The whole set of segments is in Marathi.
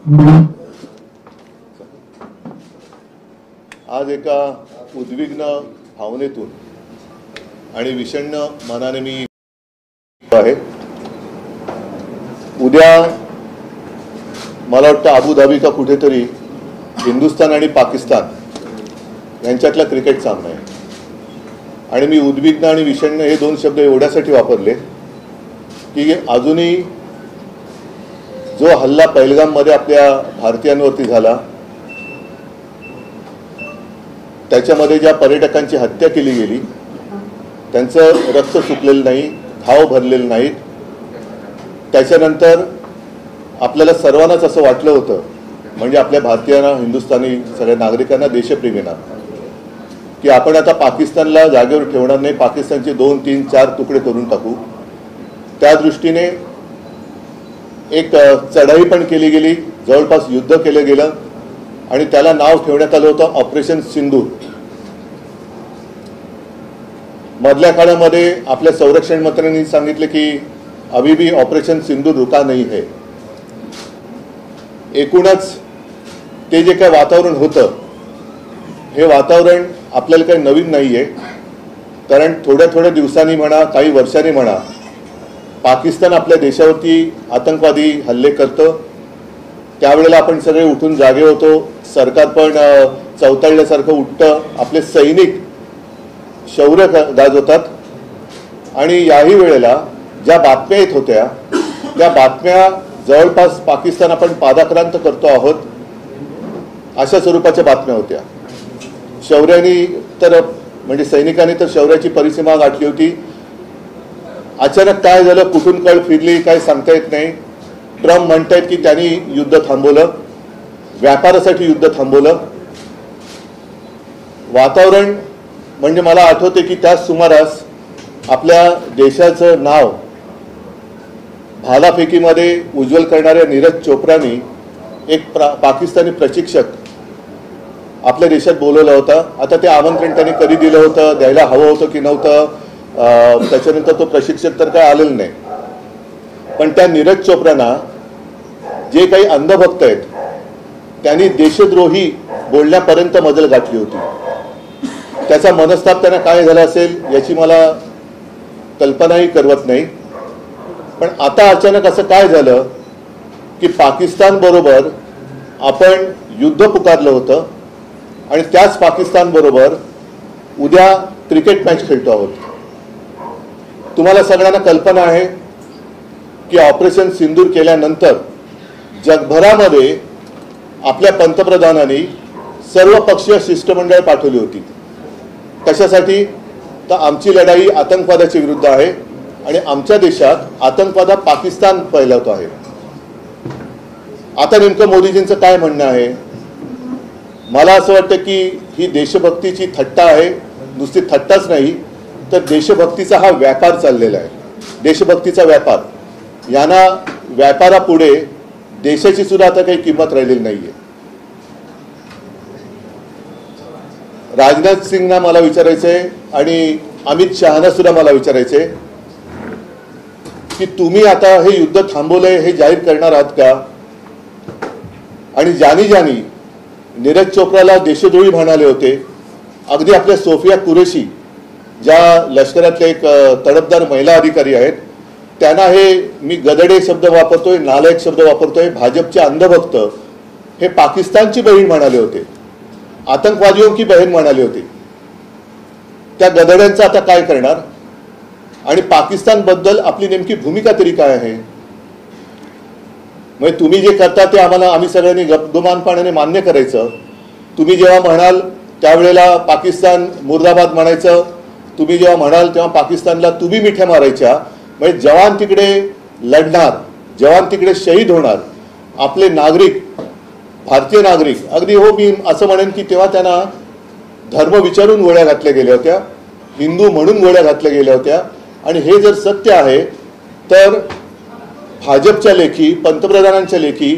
आज एका उद्विग्न भावनेतून आणि विषण्ण मनाने मी आहे। उद्या मला वाटतं अबुधाबी का कुठेतरी हिंदुस्थान आणि पाकिस्तान यांच्यातला क्रिकेट सामना आहे आणि मी उद्विग्न आणि विषण्ण हे दोन शब्द एवढ्यासाठी वापरले की अजूनही जो हल्ला पहलगाममध्ये आपल्या भारतीयांवरती झाला त्याच्यामध्ये ज्या पर्यटकांची हत्या केली गेली त्यांचं रक्त सुकलेलं नाही, घाव भरलेले नाहीत। त्याच्यानंतर आपल्याला सर्वांनाच असं वाटलं होतं, म्हणजे आपल्या भारतीयांना, हिंदुस्थानी सगळ्या नागरिकांना, देशप्रेमींना, की आपण आता पाकिस्तानला जागेवर ठेवणार नाही, पाकिस्तानचे 2, 3, 4 तुकडे करून टाकू। त्या दृष्टीने एक चढाई पण केली गेली, जवळपास युद्ध केलं गेलं आणि त्याला नाव ठेवण्यात आलं होतं ऑपरेशन सिंदूर। मधल्या काळामध्ये आपल्या संरक्षण मंत्र्यांनी सांगितले की अभी भी ऑपरेशन सिंदूर रुका नहीं है। एकूणच ते जे काही वातावरण होतं हे वातावरण आपल्याला काही नवीन नाहीये, कारण थोड्या थोड्या दिवसांनी म्हणा, काही वर्षांनी म्हणा, पाकिस्तान आपल्या देशावरती आतंकवादी हल्ले करतं। त्यावेळेला आपण सगळे उठून जागे होतो, सरकार पण चवताळल्यासारखं उठतं, आपले सैनिक शौर्य गाजवतात आणि याही वेळेला ज्या बातम्या येत होत्या त्या बातम्या जवळपास पाकिस्तान आपण पादाक्रांत करतो आहोत अशा स्वरूपाच्या बातम्या होत्या। शौर्याने तर म्हणजे सैनिकांनी तर शौर्याची परिसीमा गाठली होती। अचानक काय झालं, कुठून कळ फिरली काय सांगता येत नाही। ट्रम्प म्हणतायत की त्यांनी युद्ध थांबवलं, व्यापारासाठी युद्ध थांबवलं। वातावरण म्हणजे मला आठवते की त्याच सुमारास आपल्या देशाचं नाव भालाफेकीमध्ये उज्ज्वल करणाऱ्या नीरज चोप्रानी एक पाकिस्तानी प्रशिक्षक आपल्या देशात बोलवला होता। आता ते आमंत्रण त्यांनी कधी दिलं होतं, द्यायला हवं होतं की नव्हतं, त्याच्यानंतर तो प्रशिक्षक तर काय आलेला नाही। पण त्या नीरज चोप्रांना जे काही अंधभक्त आहेत त्यांनी देशद्रोही बोलण्यापर्यंत मजल गाठली होती। त्याचा मनस्ताप त्यांना काय झाला असेल याची मला कल्पनाही करवत नाही। पण आता अचानक असं काय झालं की पाकिस्तान बरोबर आपण युद्ध पुकारलं होतं आणि त्याच पाकिस्तान बरोबर उद्या क्रिकेट मॅच खेळतो आहोत। तुम्हाला सगळ्यांना कल्पना आहे की ऑपरेशन सिंदूर केल्यानंतर जगभरामध्ये आपल्या पंतप्रधानांनी सर्वपक्षीय शिष्टमंडळ पाठवली होती। कशासाठी? तर आमची लढाई आतंकवादाच्या विरुद्ध आहे आणि आमच्या देशात आतंकवाद पाकिस्तान फैलवतो आहे। आता नेमकं मोदीजींचं काय म्हणणं आहे? मला असं वाटतं की ही देशभक्तीची थट्टा आहे, नुसती थट्टाच नाही तर देशभक्तीचा हा व्यापार चाललेला आहे। देशभक्तीचा व्यापार, यांना व्यापारापुढे देशाची सुद्धा आता काही किंमत राहिलेली नाहीये। राजनाथ सिंगना मला विचारायचंय आणि अमित शहाना सुद्धा मला विचारायचंय की तुम्ही आता हे युद्ध थांबवलंय हे जाहीर करणार आहात का? आणि ज्यांनी नीरज चोप्राला देशद्रोही म्हणाले होते, अगदी आपल्या सोफिया कुरेशी ज्या लष्करातले एक तडफदार महिला अधिकारी आहेत, त्यांना हे मी गदडे शब्द वापरतोय, नालायक शब्द वापरतोय, भाजपचे अंधभक्त हे पाकिस्तानची बहीण म्हणाले होते, आतंकवादियों की बहन म्हणाले होते। त्या गदड्यांचं आता काय करणार? आणि पाकिस्तान बद्दल आपली नेमकी भूमिका तरी काय आहे? म्हणजे तुम्ही जे करता ते आम्ही सगळ्यांनी गपगुमानपणाने मान्य करायचं। तुम्ही जेव्हा म्हणाल त्यावेळेला पाकिस्तान मुर्दाबाद म्हणायचं, तुम्ही जेव्हा म्हणाल तेव्हा पाकिस्तानला तुम्ही मिठ्या मारायच्या। म्हणजे जवान तिकडे लढणार, जवान तिकडे शहीद होणार, आपले नागरिक, भारतीय नागरिक, अगदी हो मी असं म्हणेन की तेव्हा त्यांना धर्म विचारून गोळ्या घातल्या गेल्या होत्या, हिंदू म्हणून गोळ्या घातल्या गेल्या होत्या। आणि हे जर सत्य आहे तर भाजपच्या लेखी, पंतप्रधानांच्या लेखी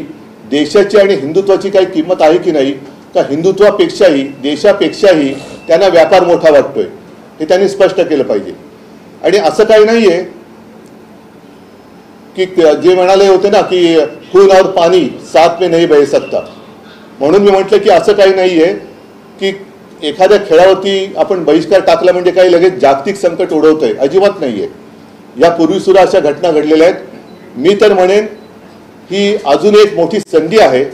देशाची आणि हिंदुत्वाची काही किंमत आहे की नाही? का हिंदुत्वापेक्षाही, देशापेक्षाही त्यांना व्यापार मोठा वाटतोय? हे त्यांनी स्पष्ट केलं पाहिजे। आणि असं काही नाहीये की जे म्हणाले होते ना की खून और पाणी साथ में नहीं बह सकता, म्हणून मी म्हटलं की असं काही नाही आहे की एखाद्या खेळावरती आपण बहिष्कार टाकला म्हणजे काही लगेच जागतिक संकट ओढवतोय, अजिबात नाही आहे. यापूर्वी सुद्धा अशा घटना घडलेल्या आहेत. मी तर म्हणेन ही अजून एक मोठी संधी आहे.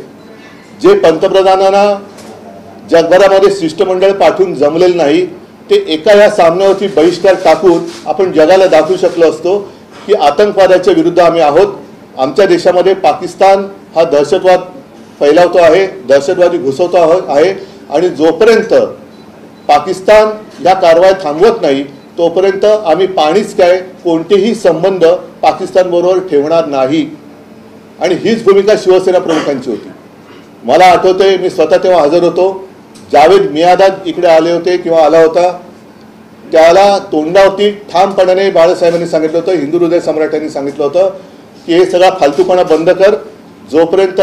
जे पंतप्रधानांना जगभरामध्ये शिष्टमंडळ पाठवून जमलेलं नाही ते एका या सामन्यावरती बहिष्कार टाकून आपण जगाला दाखवू शकलो असतो की आतंकवादाच्या विरुद्ध आम्ही आहोत. आमच्या देशामध्ये पाकिस्तान हा दहशतवाद फैलावतो आहे, दहशतवादी घुसवतो आहे आणि जोपर्यंत पाकिस्तान या कारवाई थांबवत नाही तोपर्यंत आम्ही पाणीच काय कोणतेही संबंध पाकिस्तान बरोबर ठेवणार नाही. आणि हीच भूमिका शिवसेना प्रमुखांची होती. मला आठवतंय मी स्वतः तेव्हा हजर होतो. जावेद मियादाद इकडे आले होते किंवा आला होता, त्याला तोंडावरती ठामपणाने बाळासाहेबांनी सांगितलं होतं, हिंदू हृदय सम्राटांनी सांगितलं होतं की हे सगळा फालतूपणा बंद कर. जोपर्यंत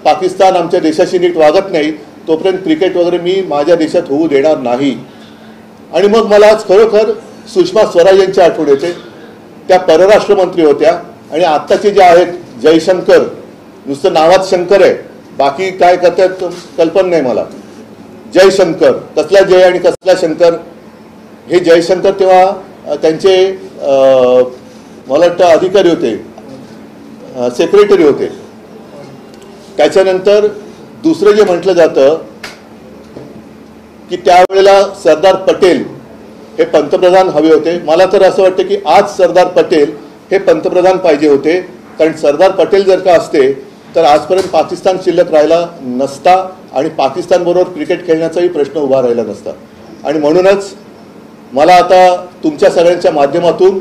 पाकिस्तान आमच्या देशाशी नीट वागत नाही तोपर्यंत क्रिकेट वगैरे मी माझ्या देशात होऊ देणार नाही. आणि मग मला आज खरोखर सुषमा स्वराज यांची आठवण येते. त्या परराष्ट्र मंत्री होत्या आणि आत्ताचे जे आहेत जयशंकर, नुसतं नावात शंकर आहे, बाकी काय करतात कल्पना नाही मला. जयशंकर, कसला जय आणि कसला शंकर. हे जयशंकर तेव्हा त्यांचे मला वाटतं अधिकारी होते, सेक्रेटरी होते. त्याच्यानंतर दुसरं जे म्हटलं जातं की त्यावेळेला सरदार पटेल हे पंतप्रधान हवे होते. मला तर असं वाटतं की आज सरदार पटेल हे पंतप्रधान पाहिजे होते, कारण सरदार पटेल जर का असते तर आजपर्यंत पाकिस्तान शिल्लक राहिला नसता आणि पाकिस्तान बरोबर क्रिकेट खेळण्याचाही प्रश्न उभा राहिला नसता. आणि म्हणूनच मला आता तुमच्या सगळ्यांच्या माध्यमातून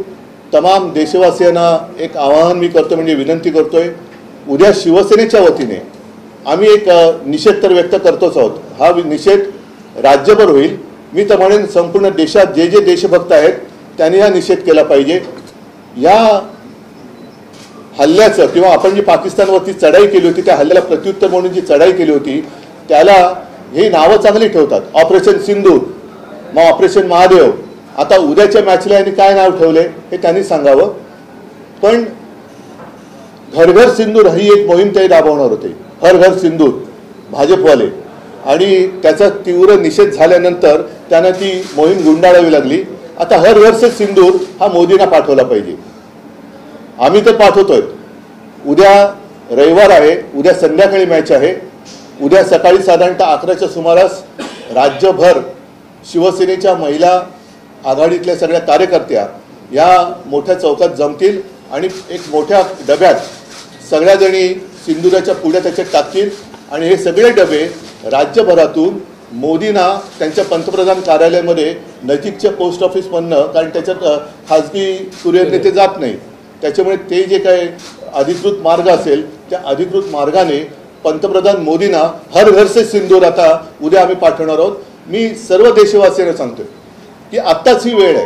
तमाम देशवासियांना एक आवाहन मी करतो, म्हणजे विनंती करतोय. उद्या शिवसेनेच्या वतीने आम्ही एक निषेध तर व्यक्त करतोच आहोत. हा निषेध राज्यभर होईल. मी तर म्हणेन संपूर्ण देशात जे जे देशभक्त आहेत त्यांनी हा निषेध केला पाहिजे. या हल्ल्याचं किंवा आपण जी पाकिस्तानवरती चढाई केली होती त्या हल्ल्याला प्रत्युत्तर म्हणून जी चढाई केली होती त्याला ही नावं चांगली ठेवतात, ऑपरेशन सिंदूर, मग ऑपरेशन महादेव. आता उद्याच्या मॅचला यांनी काय नाव ठेवले हे त्यांनी सांगावं. पण घर घर सिंदूर ही एक मोहीम ते राबवणार होते, हर घर सिंदूर भाजपवाले. आणि त्याचा तीव्र निषेध झाल्यानंतर त्यांना ती मोहीम गुंडाळावी लागली. आता हर घर से सिंदूर हा मोदींना पाठवला पाहिजे. आम्ही तर पाठवतोय. उद्या रविवार आहे, उद्या संध्याकाळी मॅच आहे. उद्या सकाळी साधारणतः 11च्या सुमारास राज्यभर शिवसेनेच्या महिला आघाडीतल्या सगळ्या कार्यकर्त्या या मोठ्या चौकात जमतील आणि एक मोठ्या डब्यात सगळ्या जणी सिंदुराच्या पुढ्या त्याच्यात टाकतील आणि हे सगळे डबे राज्यभरातून मोदींना त्यांच्या पंतप्रधान कार्यालयामध्ये नजीकच्या पोस्ट ऑफिसमधनं, कारण त्याच्यात खाजगी कुरिअर नेते जात नाही, त्याच्यामुळे ते जे काही अधिकृत मार्ग असेल त्या अधिकृत मार्गाने पंतप्रधान मोदींना हर घर से सिंदूर आता उद्या आम्ही पाठवणार आहोत. मी सर्व देशवासियांना सांगतोय की आत्ताच ही वेळ आहे.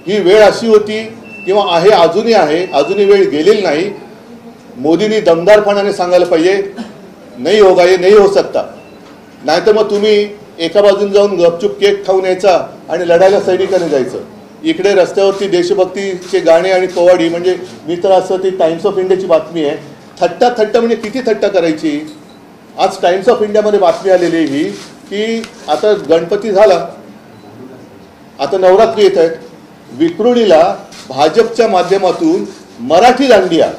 ही वेळ अशी होती किंवा आहे, अजूनही आहे, अजूनही वेळ गेलेली नाही. मोदींनी दमदारपणाने सांगायला पाहिजे नाही होगा, ये नहीं हो सकता. नाहीतर मग तुम्ही एका बाजून जाऊन गपचूप केक खाऊन यायचा आणि लढायला सैनिकाने जायचं. इकडे रस्त्यावरती देशभक्तीचे गाणे आणि पोवाडी, म्हणजे मी तर असं ती टाइम्स ऑफ इंडियाची बातमी आहे, थट्टा म्हणजे किती थट्टा करायची. आज टाइम्स ऑफ इंडियामध्ये बातमी आलेली ही की आता गणपती झाला, आता नवरात्री येत आहेत, विक्रोळीला भाजपच्या माध्यमातून मराठी दांडिया,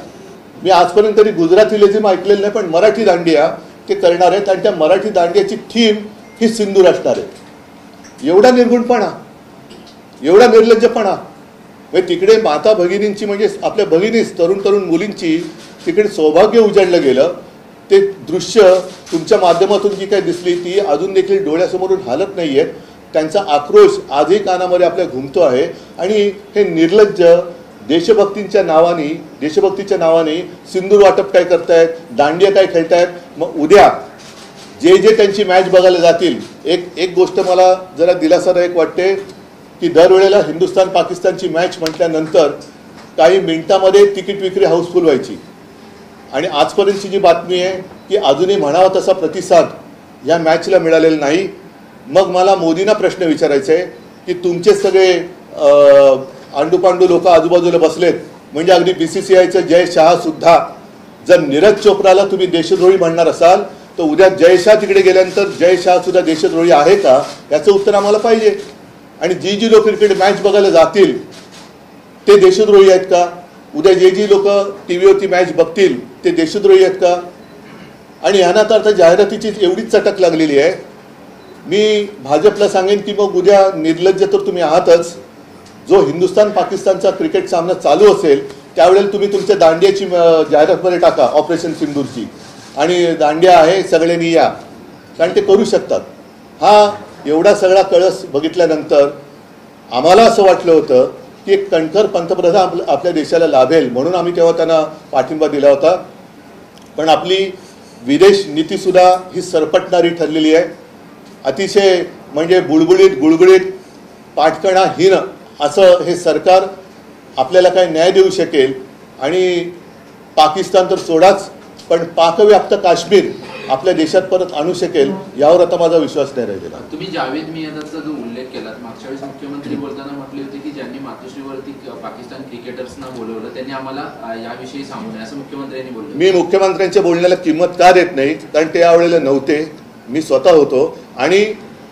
मी आजपर्यंत तरी गुजराती लेझिम ऐकलेलं नाही पण मराठी दांडिया ते करणार आहेत आणि त्या मराठी दांडियाची थीम ही सिंदूर असणार आहे. एवढा निर्गुणपणा, एवढा निर्लज्जपणा. म्हणजे तिकडे माता भगिनींची, म्हणजे आपल्या भगिनीच तरुण मुलींची तिकडे सौभाग्य उजाडलं गेलं. ते दृश्य तुमच्या माध्यमातून जी काही दिसली ती अजून देखील डोळ्यासमोरून हालत नाही आहेत. त्यांचा आक्रोश आजही कानामध्ये आपल्या घुमतो आहे. आणि हे निर्लज्ज देशभक्तीच्या नावाने सिंदूर वाटप काय करतायत, दांडिया काय खेळतायत. मग उद्या जे जे त्यांची मॅच बघायला जातील, एक गोष्ट मला जरा दिलासादायक वाटते की दरवेळेला हिंदुस्थान पाकिस्तानची मॅच म्हटल्यानंतर काही मिनिटामध्ये तिकीट विक्री हाऊसफुल व्हायची. आणि आजपर्यंतची जी बातमी आहे की अजूनही म्हणावा तसा प्रतिसाद या मॅचला मिळालेला नाही. मग मला मोदींना प्रश्न विचारायचा आहे की तुमचे सगळे आंडूपांडू लोक आजूबाजूला बसलेत, म्हणजे अगदी BCCIचं जय शहा सुद्धा जर नीरज चोप्राला तुम्ही देशद्रोही म्हणणार असाल तर उद्या जय शाह तिकडे गेल्यानंतर जय शाह सुद्धा देशद्रोही आहे का याचं उत्तर आम्हाला पाहिजे. आणि जी लोक क्रिकेट मॅच बघायला जातील ते देशद्रोही आहेत का? उद्या जी लोक टीव्हीवरती मॅच बघतील ते देशद्रोही आहेत का? आणि ह्यांना तर आता जाहिरातीची एवढीच चटक लागलेली आहे. मी भाजपला सांगेन की मग उद्या निर्लज्ज तर तुम्ही आहातच. जो हिंदुस्थान पाकिस्तानचा क्रिकेट सामना चालू असेल त्यावेळेला तुम्ही तुमच्या दांडियाची जाहिरातमध्ये टाका, ऑपरेशन सिंदूरची, आणि दांडिया आहे सगळ्यांनी या, कारण ते करू शकतात. हा एवढा सगळा कळस बघितल्यानंतर आम्हाला असं वाटलं होतं की एक कणखर पंतप्रधान आपल्या देशाला लाभेल म्हणून आम्ही तेव्हा त्यांना पाठिंबा दिला होता. पण आपली विदेश नीतीसुद्धा ही सरपटणारी ठरलेली आहे. अतिशय म्हणजे बुळबुळीत गुळगुळीत पाठकणाहीन असं हे सरकार आपल्याला काय न्याय देऊ शकेल. आणि पाकिस्तान तर सोडाच, पण पाकव्याप्त काश्मीर आपल्या देशात परत आणू शकेल यावर आता माझा विश्वास नाही राहिलेला. तुम्ही जावेद मियादाचा जो उल्लेख केलात, मागच्या वेळेस मुख्यमंत्री बोलताना म्हटले होते की ज्यांनी मातोश्रीवरती पाकिस्तान क्रिकेटर्सना बोलवलं त्यांनी आम्हाला याविषयी सांगू नये असं मुख्यमंत्र्यांनी बोललं. मी मुख्यमंत्र्यांच्या बोलण्याला किंमत का देत नाही, कारण ते यावेळेला नव्हते, मी स्वतः होतो. आणि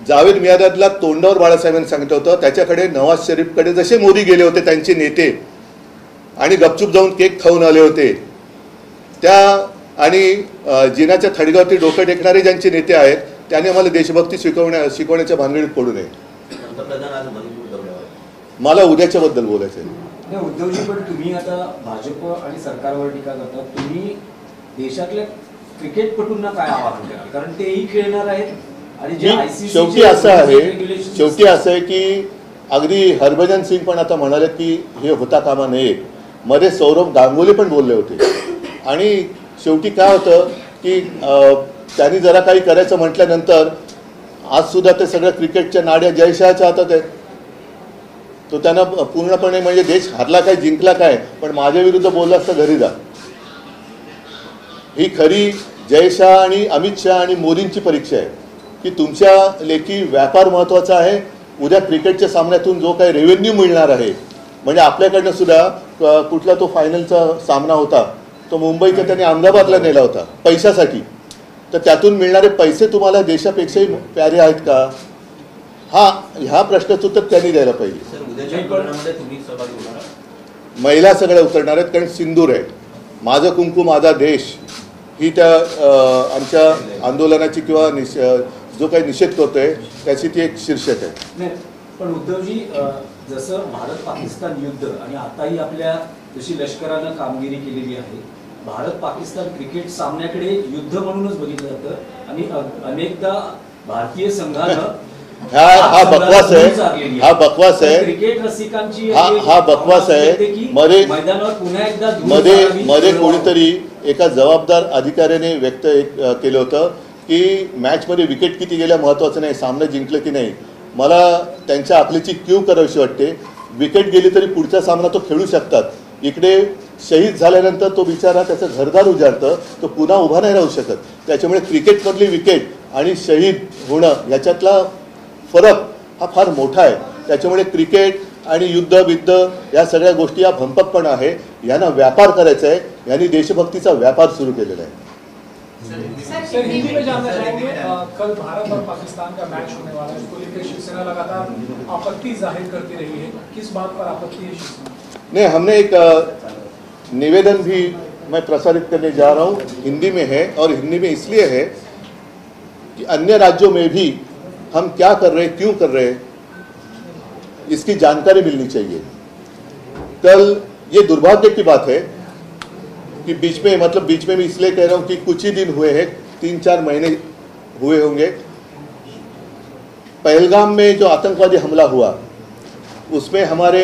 जावेद मियादादला तोंडावर बाळासाहेबांनी सांगितलं होतं, त्याच्याकडे नवाज शरीफकडे जसे मोदी गेले होते त्यांचे नेते आणि गपचूप जाऊन केक खाऊन आले होते, त्या आणि जिनाच्या थडग्यावरती डोकं टेकणारे ज्यांचे नेते आहेत त्यांनी आम्हाला देशभक्ती शिकवण्याच्या भानगडीत पडू नये. मला उद्याच्याबद्दल बोलायचं आहे. उद्धवजी, पण तुम्ही आता भाजप आणि सरकारवर टीका करता, तुम्ही देशातल्या क्रिकेटपटूंना काय आवाहन करा, कारण तेही खेळणार आहेत. आणि शेवटी असं आहे की अगदी हरभजन सिंग पण आता म्हणाले की हे होता कामा नये. मध्ये सौरभ गांगुली पण बोलले होते. आणि शेवटी काय होतं की त्यांनी जरा काही करायचं म्हटल्यानंतर आज सुद्धा ते सगळं क्रिकेटच्या नाड्या जयशाहच्या हातात आहेत. तो त्यांना पूर्णपणे म्हणजे देश हरला काय जिंकला काय, पण माझ्या विरुद्ध बोलला असता घरी जा. ही खरी जयशाह आणि अमित शहा आणि मोदींची परीक्षा आहे की तुमच्या लेखी व्यापार महत्त्वाचा आहे. उद्या क्रिकेटच्या सामन्यातून जो काही रेव्हेन्यू मिळणार आहे, म्हणजे आपल्याकडनं सुद्धा कुठला तो फायनलचा सामना होता तो मुंबईचा त्यांनी अहमदाबादला नेला होता पैशासाठी, तर त्यातून मिळणारे पैसे तुम्हाला देशापेक्षाही प्यारे आहेत का? ह्या प्रश्नाचं उत्तर त्यांनी द्यायला पाहिजे. महिला सगळ्या उतरणार आहेत, कारण सिंदूर आहे. माझं कुंकू माझा देश ही त्या आमच्या आंदोलनाची किंवा जो काही निषेध करतोय त्याची ती एक शीर्षक आहे. पण उद्धवजी, जसं भारत पाकिस्तान युद्ध आणि आताही आपल्या जशी लष्करानं कामगिरी केलेली आहे, भारत पाकिस्तान क्रिकेट सामन्याकडे युद्ध म्हणूनच बघितलं जातं आणि अनेकदा भारतीय संघानं हा बकवास आहे क्रिकेट रसिकांची हा बकवास आहे. मैदानावर पुन्हा एकदा मध्ये कोणीतरी एका जबाबदार अधिकाऱ्याने व्यक्त केलं होतं की मॅचमध्ये विकेट किती गेल्या महत्त्वाचं नाही, सामना जिंकलं की नाही. मला त्यांच्या अकलेची क्यू करावीशी वाटते. विकेट गेली तरी पुढचा सामना तो खेळू शकतात. इकडे शहीद झाल्यानंतर तो बिचारा त्याचं घरदार उजाडतं, तो पुन्हा उभा नाही राहू शकत. त्याच्यामुळे क्रिकेटमधली विकेट आणि शहीद होणं याच्यातला फरक हा फार मोठा आहे. त्याच्यामुळे क्रिकेट आणि युद्ध या सगळ्या गोष्टी या भंपकपणा आहे. यांना व्यापार करायचा आहे, यांनी देशभक्तीचा व्यापार सुरू केलेला आहे. सर, हिंदी में जानना चाहेंगे, कल भारत और पाकिस्तान का मैच होने वाला है, इसको लेकर शिवसेना लगातार आपत्ति जाहिर करती रही है, किस बात पर आपत्ति है शिवसेना? नहीं, हमने एक निवेदन भी मैं प्रसारित करने जा रहा हूँ, हिंदी में है. और हिंदी में इसलिए है कि अन्य राज्यों में भी हम क्या कर रहे हैं, क्यों कर रहे हैं, इसकी जानकारी मिलनी चाहिए. कल ये दुर्भाग्य की बात है कि बीच में मैं इसलिए कह रहा हूं कि कुछ ही दिन हुए हैं, 3-4 महीने हुए होंगे. पहलगाम में जो आतंकवादी हमला हुआ उसमें हमारे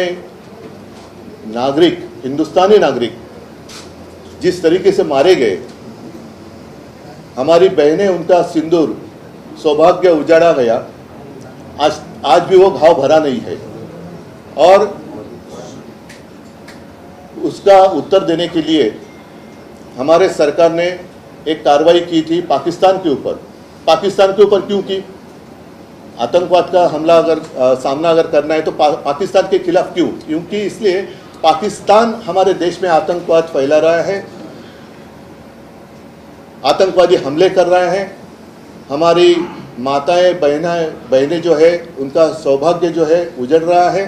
नागरिक, हिंदुस्तानी नागरिक जिस तरीके से मारे गए, हमारी बहनें, उनका सिंदूर, सौभाग्य उजाड़ा गया. आज भी वो घाव भरा नहीं है. और उसका उत्तर देने के लिए हमारे सरकार ने एक कार्रवाई की थी पाकिस्तान के ऊपर. पाकिस्तान के ऊपर क्यों की? आतंकवाद का हमला सामना अगर करना है तो पाकिस्तान के खिलाफ क्यों? क्योंकि इसलिए पाकिस्तान हमारे देश में आतंकवाद फैला रहा है, आतंकवादी हमले कर रहे हैं, हमारी माताएं बहनें जो है उनका सौभाग्य जो है उजड़ रहा है।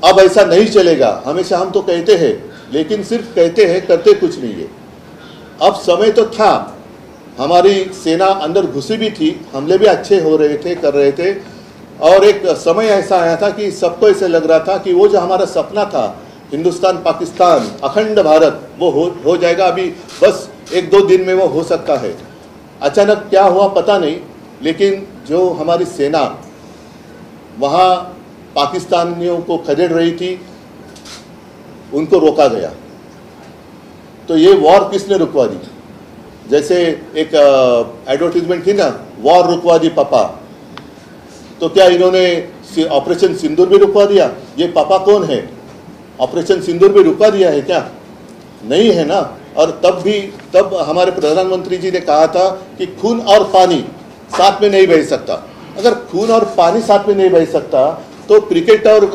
अब ऐसा नहीं चलेगा। हमेशा हम तो कहते हैं, लेकिन सिर्फ कहते हैं, करते कुछ नहीं है। अब समय तो था, हमारी सेना अंदर घुसी भी थी, हमले भी अच्छे हो रहे थे, कर रहे थे, और एक समय ऐसा आया था कि सबको ऐसे लग रहा था कि वो जो हमारा सपना था हिंदुस्तान पाकिस्तान अखंड भारत, वो हो जाएगा। अभी बस 1-2 दिन में वो हो सकता है। अचानक क्या हुआ पता नहीं, लेकिन जो हमारी सेना वहाँ पाकिस्तानियों को खदेड़ रही थी, उनको रोका गया। तो ये वॉर किसने रुकवा दी? जैसे एक एडवर्टीजमेंट थी ना, वॉर रुकवा दी पापा। तो क्या इन्होंने ऑपरेशन सिंदूर भी रुकवा दिया? ये पापा कौन है? ऑपरेशन सिंदूर भी रुकवा दिया है क्या? नहीं है ना। और तब हमारे प्रधानमंत्री जी ने कहा था कि खून और पानी साथ में नहीं बह सकता। अगर खून और पानी साथ में नहीं बह सकता तो क्रिकेट और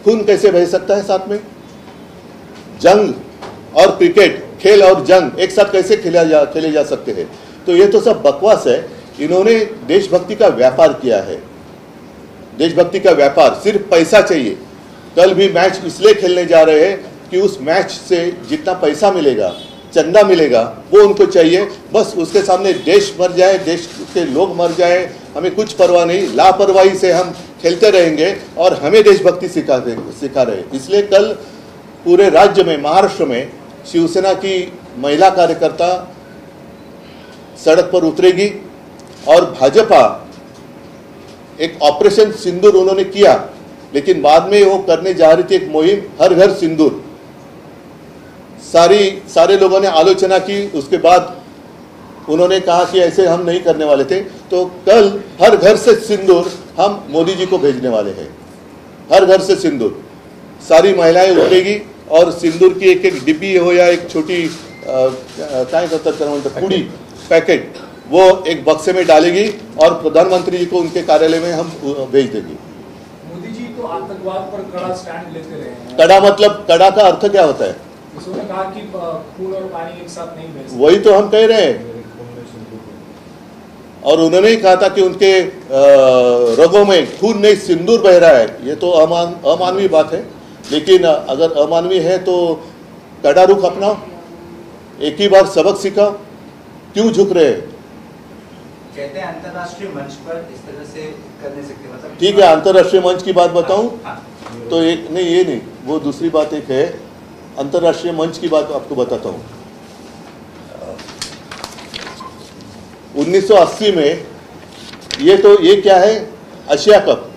खून कैसे बह सकता है साथ में? जंग और क्रिकेट, खेल और जंग एक साथ कैसे खेले जा सकते हैं? तो ये तो सब बकवास है। इन्होंने देशभक्ति का व्यापार किया है। देशभक्ति का व्यापार, सिर्फ पैसा चाहिए। कल भी मैच इसलिए खेलने जा रहे हैं कि उस मैच से जितना पैसा मिलेगा, चंदा मिलेगा, वो उनको चाहिए। बस उसके सामने देश मर जाए, देश के लोग मर जाए, हमें कुछ परवाह नहीं। लापरवाही से हम खेलते रहेंगे और हमें देशभक्ति सिखा रहे। इसलिए कल पूरे राज्य में, महाराष्ट्र में शिवसेना की महिला कार्यकर्ता सड़क पर उतरेगी और भाजपा एक ऑपरेशन सिंदूर उन्होंने किया, लेकिन बाद में वो करने जा रही थी एक मुहिम हर घर सिंदूर। सारे लोगों ने आलोचना की, उसके बाद उन्होंने कहा कि ऐसे हम नहीं करने वाले थे। तो कल हर घर से सिंदूर हम मोदी जी को भेजने वाले हैं। हर घर से सिंदूर, सारी महिलाएं उतरेगी और सिंदूर की एक डिब्बी हो या एक छोटी काय करतात पूड़ी पैकेट, वो एक बक्से में डालेगी और प्रधानमंत्री जी को उनके कार्यालय में हम भेज देंगे। मोदी जी तो आतंकवाद पर कड़ा स्टैंड लेते रहे हैं। कड़ा मतलब, कड़ा का अर्थ क्या होता है? उसने कहा कि खून और पानी एक साथ नहीं बह सकते। वही तो हम कह रहे हैं। और उन्होंने ही कहा था कि उनके रगों में खून नहीं सिंदूर बह रहा है। ये तो अमानवीय बात है, लेकिन अगर अमानवीय है तो कड़ा रुख अपनाओ, एक ही बार सबक सिखाओ। क्यों झुक रहे हैं? कहते हैं अंतर्राष्ट्रीय मंच पर इस तरह से कर नहीं सकते, मतलब ठीक है, अंतर्राष्ट्रीय मंच की बात बताऊं तो एक नहीं, ये नहीं, वो दूसरी बात एक है। अंतर्राष्ट्रीय मंच की बात आपको बताता हूं। 1980 में ये क्या है? एशिया कप,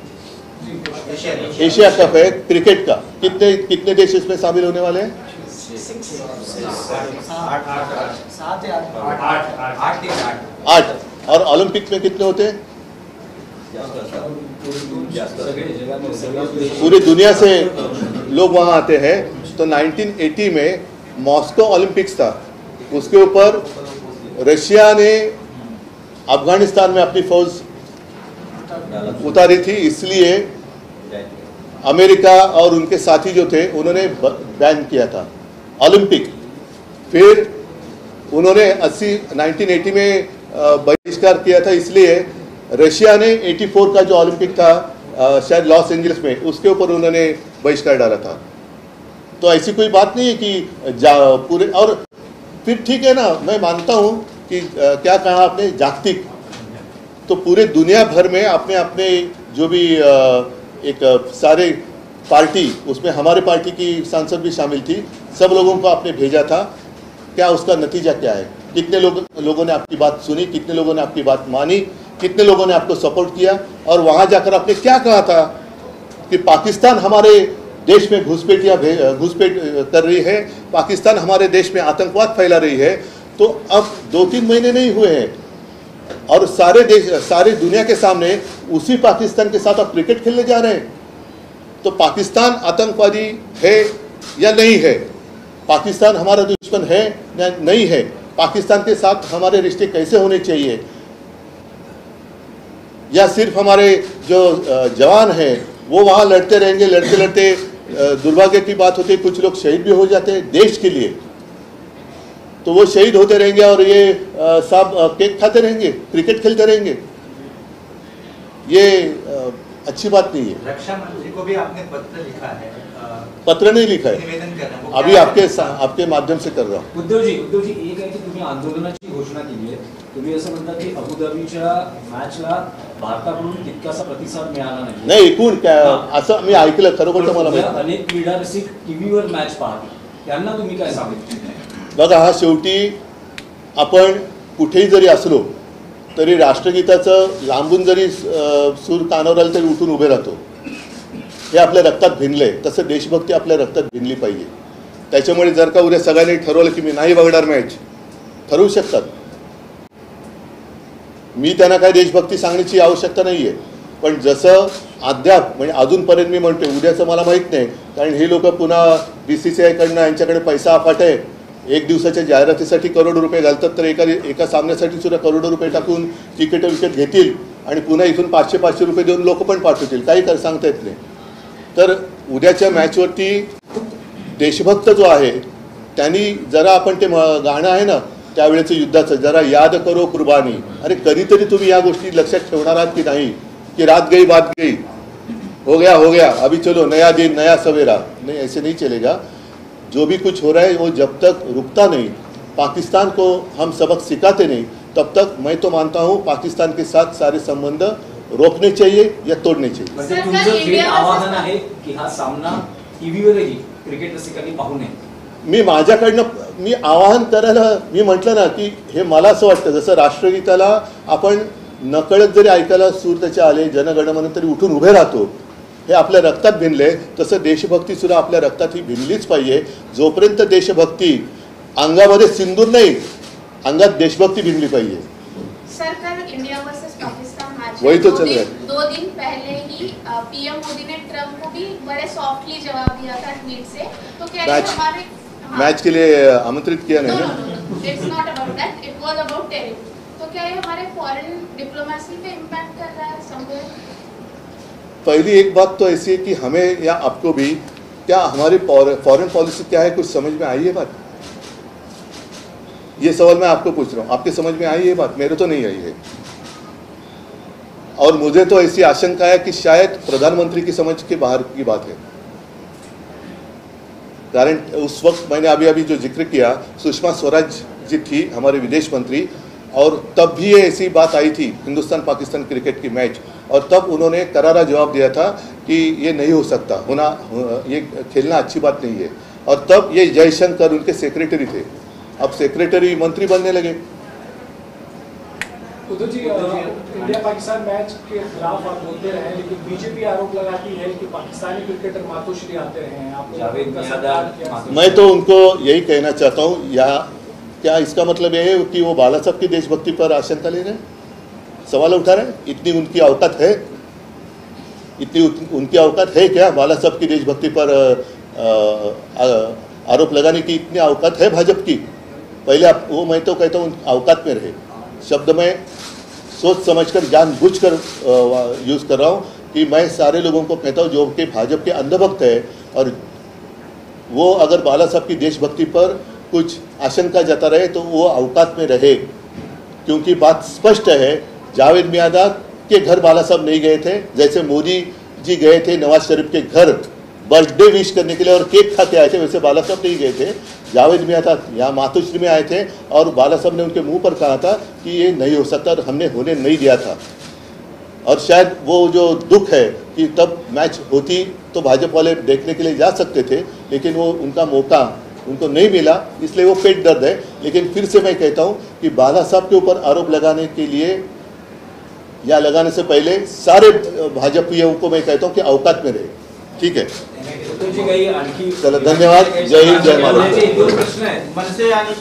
एशिया कप है क्रिकेट का। कितने देश इसमें शामिल होने वाले हैं? 8। और ओलंपिक में कितने होते हैं? पूरी दुनिया से लोग वहां आते हैं। तो 1980 में मॉस्को ओलंपिक्स था, उसके ऊपर रशिया ने अफगानिस्तान में अपनी फौज उतारी थी, इसलिए अमेरिका और उनके साथी जो थे उन्होंने बैन किया था ओलंपिक। फिर उन्होंने 1980 में बहिष्कार किया था, इसलिए रशिया ने 84 का जो ओलंपिक था शायद लॉस एंजलिस में, उसके ऊपर उन्होंने बहिष्कार डाला था। तो ऐसी कोई बात नहीं है कि पूरे, और फिर ठीक है ना, मैं मानता हूं कि क्या कहा आपने, जागतिक, तो पूरे दुनिया भर में अपने अपने जो भी एक सारे पार्टी, उसमें हमारे पार्टी की सांसद भी शामिल थी, सब लोगों को आपने भेजा था। क्या उसका नतीजा क्या है? कितने लोगों ने आपकी बात सुनी, कितने लोगों ने आपकी बात मानी, कितने लोगों ने आपको सपोर्ट किया? और वहां जाकर आपने क्या कहा था कि पाकिस्तान हमारे देश में घुसपैठ कर रही है, पाकिस्तान हमारे देश में आतंकवाद फैला रही है। तो अब 2-3 महीने नहीं हुए हैं और सारे दुनिया के सामने उसी पाकिस्तान के साथ आप क्रिकेट खेलने जा रहे हैं। तो पाकिस्तान आतंकवादी है या नहीं है? पाकिस्तान हमारा दुश्मन है या नहीं है? पाकिस्तान के साथ हमारे रिश्ते कैसे होने चाहिए? या सिर्फ हमारे जो जवान हैं वो वहाँ लड़ते रहेंगे, लड़ते दुर्भाग्य की बात होती है, कुछ लोग शहीद भी हो जाते हैं देश के लिए, तो वो शहीद होते रहेंगे और ये सब केक खाते रहेंगे, क्रिकेट खेलते रहेंगे। ये अच्छी बात नहीं है। रक्षा मंत्री को भी आपने पत्र लिखा है? पत्र नहीं लिखा है, निवेदन कर रहे हैं, अभी आपके माध्यम से कर रहा हूँ। उद्धव जी एक आहे की तुम्ही आंदोलनाची घोषणा केली आहे, तुम्ही असं म्हणता की अबुधाबीच्या मॅचला भारताकडून तितकासा प्रतिसाद मिळाला नाही. नाही, एकूण काय असं मी ऐकलं, खरोखर मला माहिती नाही. अनेक क्रीडा रसिक टीव्हीवर मॅच पाहतात, त्यांना तुम्ही काय सांगितलं? बघा, हा शेवटी आपण कुठेही जरी असलो तरी राष्ट्रगीताचं लांबून जरी सूर कानावर आलं तरी उठून उभे राहतो. हे आपल्या रक्तात भिनलंय, तसं देशभक्ती आपल्या रक्तात भिनली पाहिजे. त्याच्यामुळे जर का उद्या सगळ्यांनी ठरवलं की मी नाही बघणार मॅच, ठरवू शकतात. मी त्यांना काय देशभक्ती सांगण्याची आवश्यकता नाही आहे. पण जसं अद्याप म्हणजे अजूनपर्यंत मी म्हणतो, उद्याचं मला माहीत नाही, कारण हे लोक पुन्हा BCCI कडनं यांच्याकडे पैसा अफाट आहे. एक दिवसाच्या जाहिरातीसाठी करोडो रुपये घालतात, तर एका सामन्यासाठी सुद्धा करोडो रुपये टाकून तिकीट विकत घेतील आणि पुन्हा इथून 500 रुपये देऊन लोक पण पाठवतील. काही सांगता येत नाही. तर उद्याच्या मॅचवरती देशभक्त जो आहे त्यांनी जरा आपण ते गाणं आहे ना त्यावेळेचं युद्धाचं, जरा याद करो कुर्बानी. अरे कधीतरी तुम्ही या गोष्टी लक्षात ठेवणार आहात की नाही, की रात गई बात गई, हो गया अभी चलो नया दिन नया सवेरा. नहीं, ऐसे नहीं चलेगा. जो भी कुछ हो रहा है वो जब तक रुकता नहीं, पाकिस्तान को हम सबक सिखाते नहीं, तब तक मैं तो मानता हूँ पाकिस्तान के साथ सारे संबंध रोकने चाहिए या तोडने चाहिए. म्हणजे तुमचं थेट आवाहन आहे की हा सामना टीव्हीवरही क्रिकेट रसिकांनी पाहू नये. मी आवाहन करायला मी म्हटलं ना की हे मला असं वाटतं, जसं राष्ट्रगीताला आपण नकळत जरी ऐकायला सूर त्याचे आले, जनगणमन तरी उठून उभे राहतो, हे आपल्या रक्तात भिनले, तसं देशभक्ती सुद्धा आपल्या रक्तात ही भिनलीच पाहिजे. जोपर्यंत देशभक्ती अंगामध्ये सिंदूर नाही, अंगात देशभक्ती भिनली पाहिजे. सर, कल इंडिया वर्सेस पाकिस्तान मैच वही तो चल रहा है. 2 दिन पहले ही पीएम मोदी ने ट्रम्प को भी बड़े सॉफ्टली जवाब दिया था ट्वीट से. तो क्या ये हमारे मैच के लिए आमंत्रित किया नहीं ना? It's not about that, it वाज अबाउट टेरिफ. तो क्या ये हमारे फॉरेन डिप्लोमेसी पे इम्पैक्ट कर रहा है समवेयर? पहली एक बात तो ऐसी है कि हमें या आपको भी, क्या हमारी फॉरेन पॉलिसी क्या है, कुछ समझ में आई है बात? ये सवाल मैं आपको पूछ रहा हूँ, आपके समझ में आई है बात? मेरे तो नहीं आई है. और मुझे तो ऐसी आशंका है कि शायद प्रधानमंत्री की समझ के बाहर की बात है. कारण उस वक्त मैंने अभी जो जिक्र किया, सुषमा स्वराज जी थी हमारे विदेश मंत्री, और तब भी ये ऐसी बात आई थी हिंदुस्तान पाकिस्तान क्रिकेट की मैच, और तब उन्होंने करारा जवाब दिया था कि ये नहीं हो सकता, ये खेलना अच्छी बात नहीं है. और तब ये जयशंकर उनके सेक्रेटरी थे, अब सेक्रेटरी मंत्री बनने लगे. उद्धव जी, इंडिया पाकिस्तान मैच के खिलाफ आप बोलते रहे, लेकिन बीजेपी आरोप लगाती है कि पाकिस्तानी क्रिकेटर मातोश्री आते रहे हैं. आप जावेद मियांदाद, मैं तो उनको यही कहना चाहता हूँ, या क्या इसका मतलब ये है कि वो बाला साहब की देशभक्ति पर आशंका ले रहे हैं, सवाल उठा रहे हैं? इतनी उनकी औकात है? इतनी उनकी औकात है क्या बाला साहब की देशभक्ति पर आरोप लगाने की? इतनी औकात है भाजपा की? पहले आप वो, मैं तो कहता हूँ औकात में रहे. शब्द मैं सोच समझकर जानबूझकर यूज़ कर रहा हूँ कि मैं सारे लोगों को कहता हूँ जो कि भाजपा के अंधभक्त है, और वो अगर बाला साहब की देशभक्ति पर कुछ आशंका जता रहे तो वो औकात में रहे. क्योंकि बात स्पष्ट है, जावेद मियांदाद के घर बाला साहब नहीं गए थे, जैसे मोदी जी गए थे नवाज शरीफ के घर बर्थडे विश करने के लिए और केक खा के आए थे, वैसे बाला साहब नहीं गए थे. जावेद मियांदाद यहाँ मातोश्री में आए थे और बाला साहब ने उनके मुंह पर कहा था कि ये नहीं हो सकता, और हमने होने नहीं दिया था. और शायद वो जो दुख है कि तब मैच होती तो भाजपा वाले देखने के लिए जा सकते थे, लेकिन वो उनका मौका उनको नहीं मिला, इसलिए वो पेट दर्द है. लेकिन फिर से मैं कहता हूँ कि बाला साहब के ऊपर आरोप लगाने के लिए या लगाने से पहले सारे भाजपाइयों को मैं कहता हूँ कि औकात में रहे. ठीक है, चलो धन्यवाद. जय हिंद, जय महाराष्ट्र. प्रश्न आहे मनसे आणि